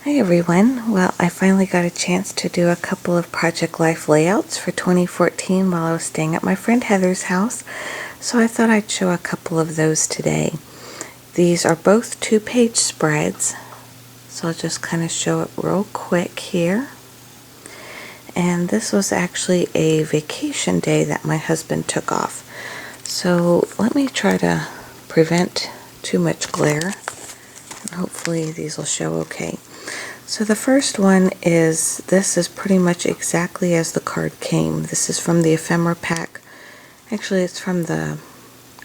Hi everyone. Well, I finally got a chance to do a couple of Project Life layouts for 2014 while I was staying at my friend Heather's house, so I thought I'd show a couple of those today. These are both 2-page spreads, so I'll just kind of show it real quick here. And this was actually a vacation day that my husband took off. So let me try to prevent too much glare, and hopefully these will show okay. So the first one is, this is pretty much exactly as the card came. This is from the ephemera pack. Actually, it's from the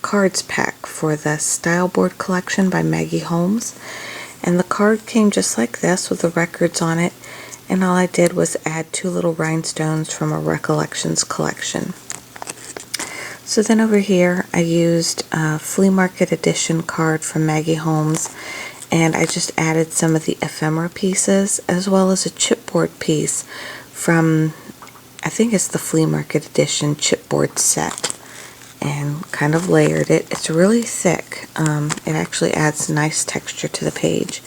cards pack for the Styleboard collection by Maggie Holmes. And the card came just like this with the records on it. And all I did was add 2 little rhinestones from a Recollections collection. So then over here, I used a Flea Market edition card from Maggie Holmes. And I just added some of the ephemera pieces as well as a chipboard piece from, I think it's the Flea Market edition chipboard set, and kind of layered it. It's really thick. It actually adds nice texture to the page.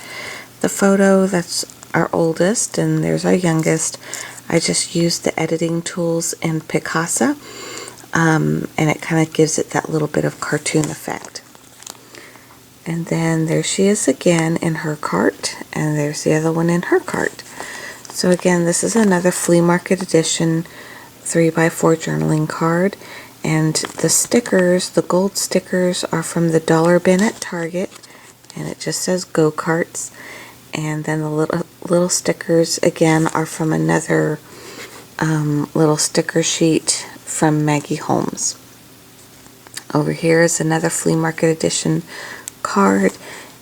The photo, that's our oldest, and there's our youngest. I just used the editing tools in Picasa, and it kind of gives it that little bit of cartoon effect. And then there she is again in her cart, and there's the other one in her cart. So again, this is another Flea Market edition 3x4 journaling card, and the stickers, the gold stickers, are from the dollar bin at Target, and it just says Go Karts. And then the little stickers again are from another little sticker sheet from Maggie Holmes. Over here is another Flea Market edition card,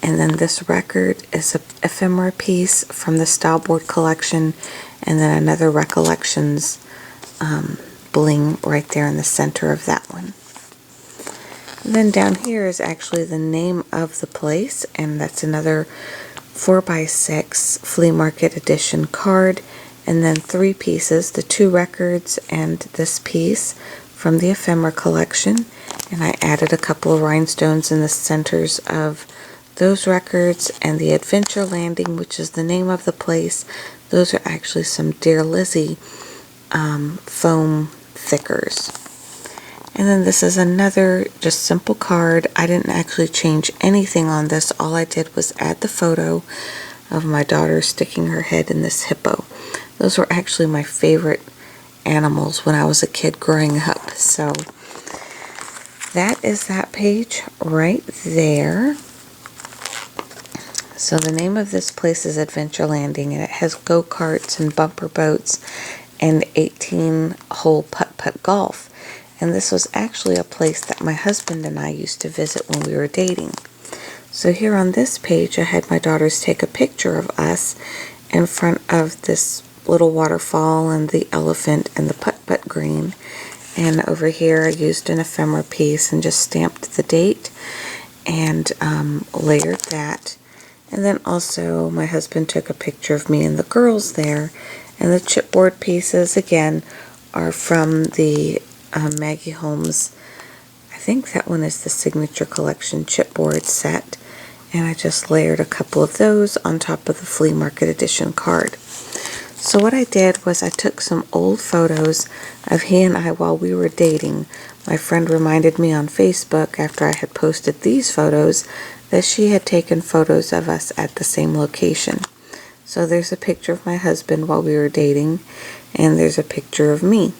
and then this record is a ephemera piece from the Styleboard collection, and then another Recollections bling right there in the center of that one. And then down here is actually the name of the place, and that's another 4x6 Flea Market edition card, and then 3 pieces, the 2 records and this piece from the ephemera collection. And I added a couple of rhinestones in the centers of those records, and the Adventure Landing, which is the name of the place, those are actually some Dear Lizzie foam thickers. And then this is another just simple card. I didn't actually change anything on this. All I did was add the photo of my daughter sticking her head in this hippo. Those were actually my favorite animals when I was a kid growing up. So that is that page right there. So the name of this place is Adventure Landing, and it has go-karts and bumper boats and 18-hole putt-putt golf. And this was actually a place that my husband and I used to visit when we were dating. So here on this page, I had my daughters take a picture of us in front of this little waterfall and the elephant and the putt-putt green. And over here I used an ephemera piece and just stamped the date and layered that. And then also my husband took a picture of me and the girls there. And the chipboard pieces again are from the Maggie Holmes, I think that one is the Signature Collection chipboard set. And I just layered a couple of those on top of the Flea Market edition card. So what I did was I took some old photos of he and I while we were dating. My friend reminded me on Facebook after I had posted these photos that she had taken photos of us at the same location. So there's a picture of my husband while we were dating, and there's a picture of me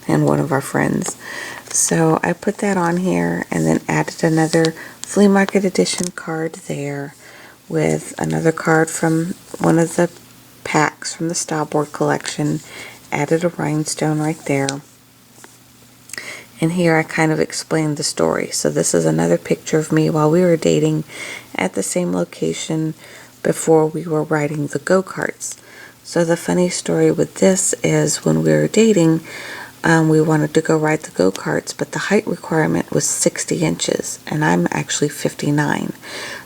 and one of our friends. So I put that on here and then added another Flea Market edition card there with another card from one of the packs from the Styleboard collection, added a rhinestone right there. And here I kind of explained the story. So this is another picture of me while we were dating at the same location before we were riding the go-karts. So the funny story with this is when we were dating, we wanted to go ride the go-karts, but the height requirement was 60 inches, and I'm actually 59.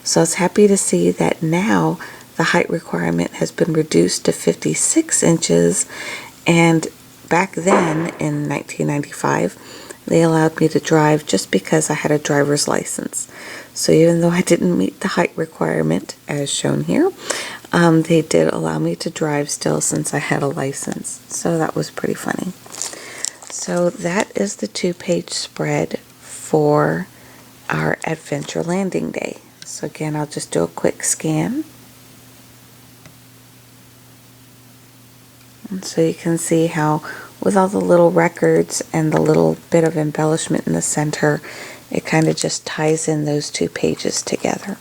So I was happy to see that now the height requirement has been reduced to 56 inches, and back then in 1995 they allowed me to drive just because I had a driver's license. So even though I didn't meet the height requirement as shown here, They did allow me to drive still since I had a license, so that was pretty funny. So that is the 2-page spread for our Adventure Landing Day. So again, I'll just do a quick scan. And so you can see how with all the little records and the little bit of embellishment in the center, it kind of just ties in those 2 pages together.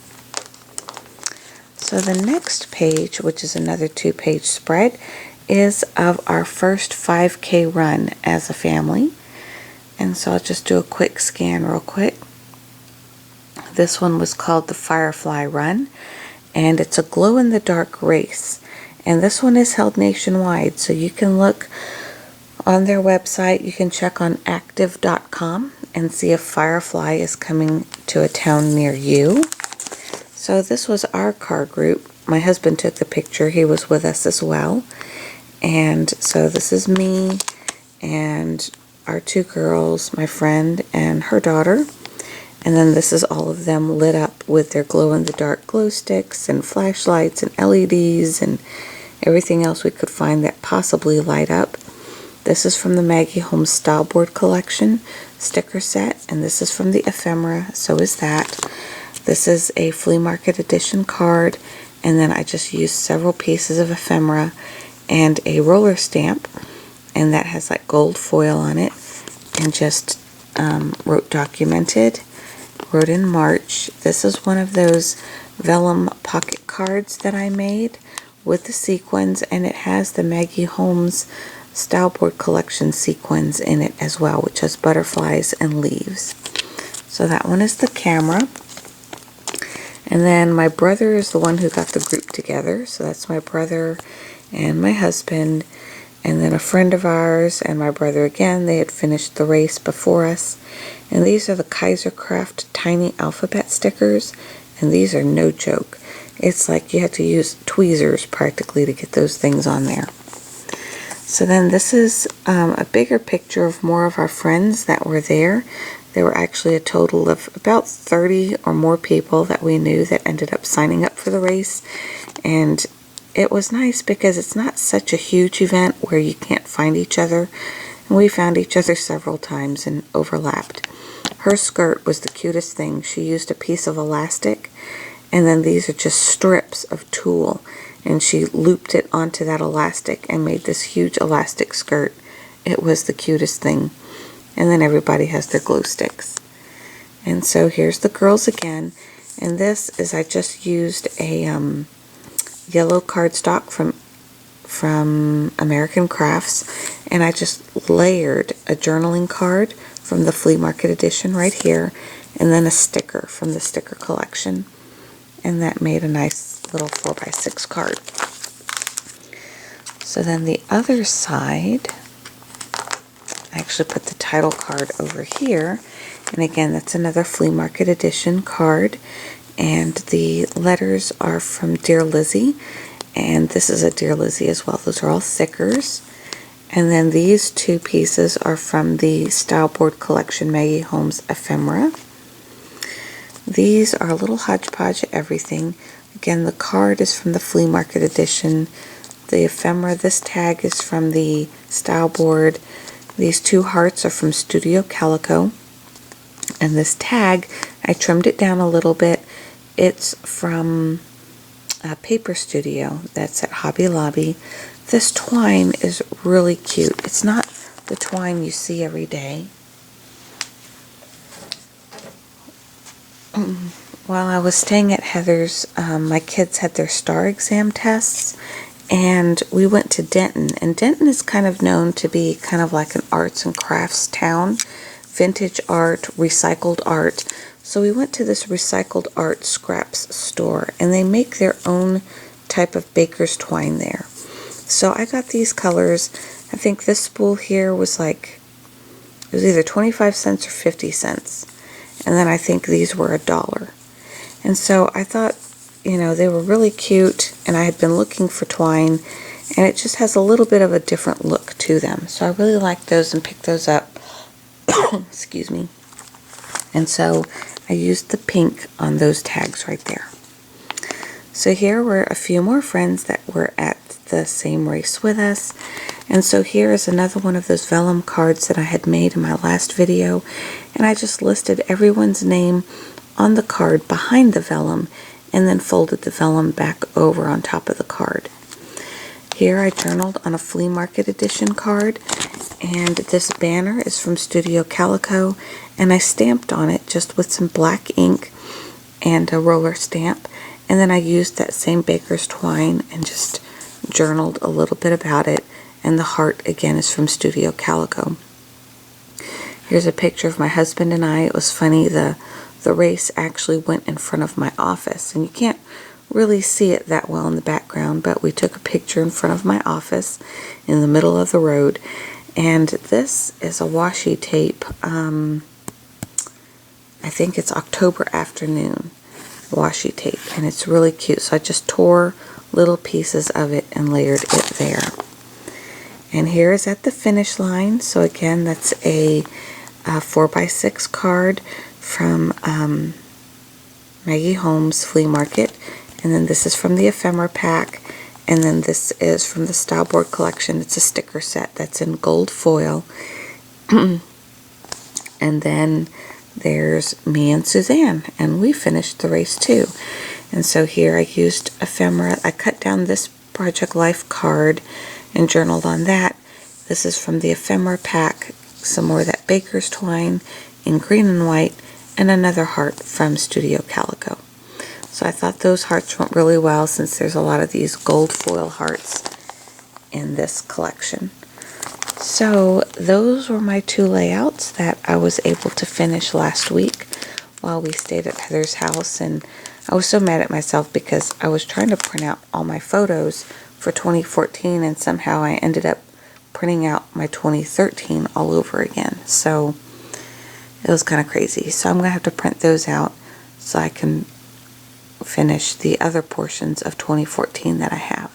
So the next page, which is another 2-page spread, is of our first 5K run as a family. And so I'll just do a quick scan real quick. This one was called the Firefly Run, and it's a glow-in-the-dark race. And this one is held nationwide, so you can look on their website. You can check on active.com and see if Firefly is coming to a town near you. So this was our car group. My husband took the picture. He was with us as well. And so this is me and our 2 girls, my friend and her daughter. And then this is all of them lit up with their glow-in-the-dark glow sticks and flashlights and LEDs and everything else we could find that possibly light up. This is from the Maggie Holmes Styleboard collection sticker set, and this is from the ephemera, so is that. This is a flea market edition card, and then I just used several pieces of ephemera and a roller stamp, and that has like gold foil on it, and just wrote documented. Wrote in March. This is one of those vellum pocket cards that I made with the sequins, and it has the Maggie Holmes Styleboard collection sequins in it as well, which has butterflies and leaves. So that one is the camera. And then my brother is the one who got the group together. So that's my brother and my husband, and then a friend of ours and my brother again. They had finished the race before us. And these are the Kaisercraft tiny alphabet stickers, and these are no joke. It's like you have to use tweezers practically to get those things on there. So then this is a bigger picture of more of our friends that were there. There were actually a total of about 30 or more people that we knew that ended up signing up for the race. And it was nice because it's not such a huge event where you can't find each other. And we found each other several times and overlapped. Her skirt was the cutest thing. She used a piece of elastic, and then these are just strips of tulle, and she looped it onto that elastic and made this huge elastic skirt. It was the cutest thing. And then everybody has their glow sticks. And so here's the girls again, and this is, I just used a yellow cardstock from American Crafts, and I just layered a journaling card from the Flea Market edition right here, and then a sticker from the sticker collection, and that made a nice little 4x6 card. So then the other side, I actually put the title card over here, and again that's another Flea Market edition card, and the letters are from Dear Lizzie, and this is a Dear Lizzie as well. Those are all stickers. And then these 2 pieces are from the Styleboard collection Maggie Holmes ephemera. These are a little hodgepodge of everything. Again, the card is from the Flea Market edition. The ephemera, this tag is from the Styleboard. These 2 hearts are from Studio Calico. And this tag, I trimmed it down a little bit. It's from Paper Studio. That's at Hobby Lobby. This twine is really cute. It's not the twine you see every day. While I was staying at Heather's, my kids had their STAR exam tests, and we went to Denton. And Denton is kind of known to be kind of like an arts and crafts town. Vintage art, recycled art. So we went to this recycled art scraps store, and they make their own type of baker's twine there. So I got these colors. I think this spool here was like, it was either 25 cents or 50 cents. And then I think these were $1. And so I thought, you know, they were really cute, and I had been looking for twine, and it just has a little bit of a different look to them. So I really liked those and picked those up. Excuse me. And so I used the pink on those tags right there. So here were a few more friends that were at the same race with us. And so here is another one of those vellum cards that I had made in my last video. And I just listed everyone's name on the card behind the vellum and then folded the vellum back over on top of the card. Here I journaled on a flea market edition card, and this banner is from Studio Calico, and I stamped on it just with some black ink and a roller stamp, and then I used that same baker's twine and just journaled a little bit about it, and the heart again is from Studio Calico. Here's a picture of my husband and I. It was funny, the race actually went in front of my office, and you can't really see it that well in the background, but we took a picture in front of my office in the middle of the road. And this is a washi tape, I think it's October afternoon washi tape, and it's really cute. So I just tore little pieces of it and layered it there. And here is at the finish line. So again, that's a 4x6 card from Maggie Holmes Flea Market, and then this is from the ephemera pack, and then this is from the Styleboard collection. It's a sticker set that's in gold foil. And then there's me and Suzanne, and we finished the race too. And so here I used ephemera. I cut down this Project Life card and journaled on that. This is from the ephemera pack, some more of that baker's twine in green and white, and another heart from Studio Calico. So I thought those hearts went really well since there's a lot of these gold foil hearts in this collection. So those were my two layouts that I was able to finish last week while we stayed at Heather's house. And I was so mad at myself because I was trying to print out all my photos for 2014, and somehow I ended up printing out my 2013 all over again. So it was kind of crazy. So I'm going to have to print those out so I can finish the other portions of 2014 that I have.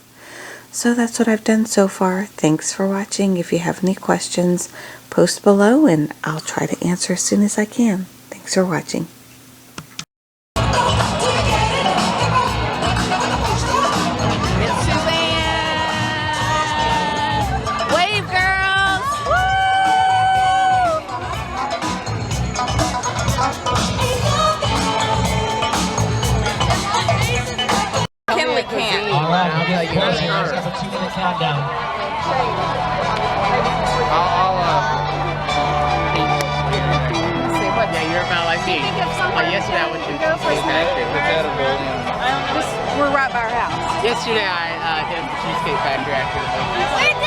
So that's what I've done so far. Thanks for watching. If you have any questions, post below and I'll try to answer as soon as I can. Thanks for watching. Countdown. Yeah, you're about like me. Yesterday I went to the Cheesecake Factory. We're right by our house. Yesterday I did the Cheesecake Factory after the movie.